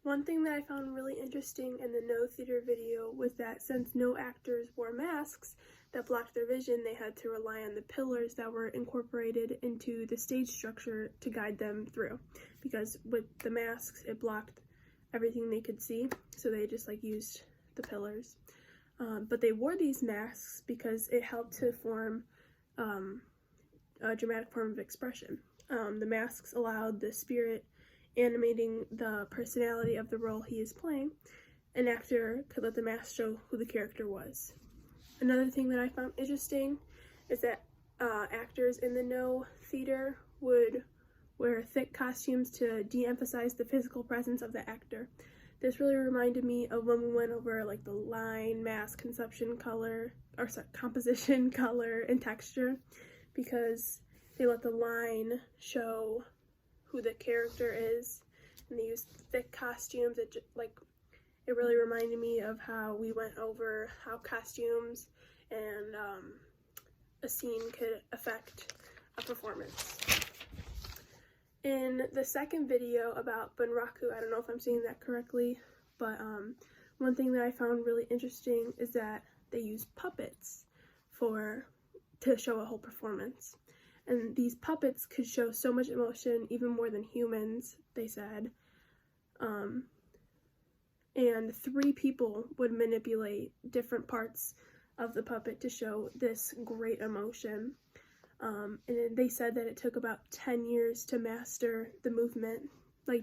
One thing that I found really interesting in the No Theater video was that since no actors wore masks that blocked their vision, they had to rely on the pillars that were incorporated into the stage structure to guide them through. Because with the masks, it blocked everything they could see, so they just used the pillars. But they wore these masks because it helped to form a dramatic form of expression. The masks allowed the spirit animating the personality of the role he is playing. An actor could let the mask show who the character was. Another thing that I found interesting is that actors in the No Theater would wear thick costumes to de-emphasize the physical presence of the actor. This really reminded me of when we went over the line, mask, composition, color, and texture, because they let the line show who the character is, and they use thick costumes. It really reminded me of how we went over how costumes and a scene could affect a performance. In the second video about Bunraku, I don't know if I'm saying that correctly, but one thing that I found really interesting is that they use puppets to show a whole performance. And these puppets could show so much emotion, even more than humans, they said. And 3 people would manipulate different parts of the puppet to show this great emotion. And they said that it took about 10 years to master the movement.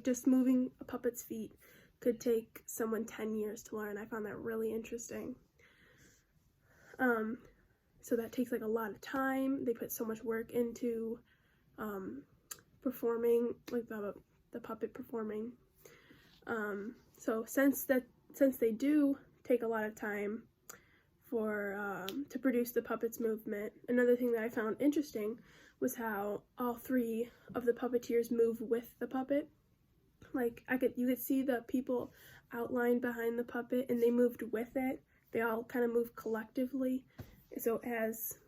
Just moving a puppet's feet could take someone 10 years to learn. I found that really interesting. So that takes a lot of time. They put so much work into performing, the puppet performing. So since they do take a lot of time to produce the puppet's movement, another thing that I found interesting was how all 3 of the puppeteers move with the puppet. You could see the people outlined behind the puppet, and they moved with it. They all kind of moved collectively. So as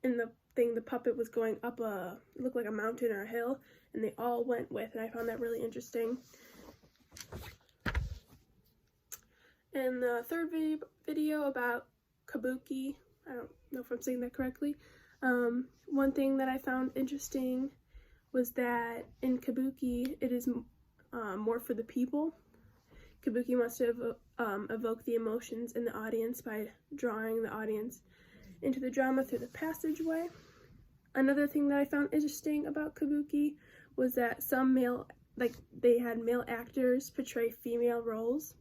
in the thing, the puppet was going up it looked like a mountain or a hill, and they all went with, and I found that really interesting. In the third video about Kabuki, I don't know if I'm saying that correctly, one thing that I found interesting was that in Kabuki, it is more for the people. Kabuki must have evoked the emotions in the audience by drawing the audience into the drama through the passageway. Another thing that I found interesting about Kabuki was that they had male actors portray female roles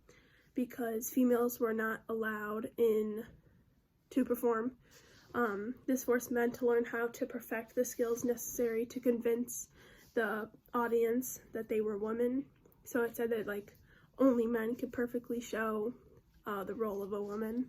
because females were not allowed to perform. This forced men to learn how to perfect the skills necessary to convince the audience that they were women. So it said that only men could perfectly show the role of a woman.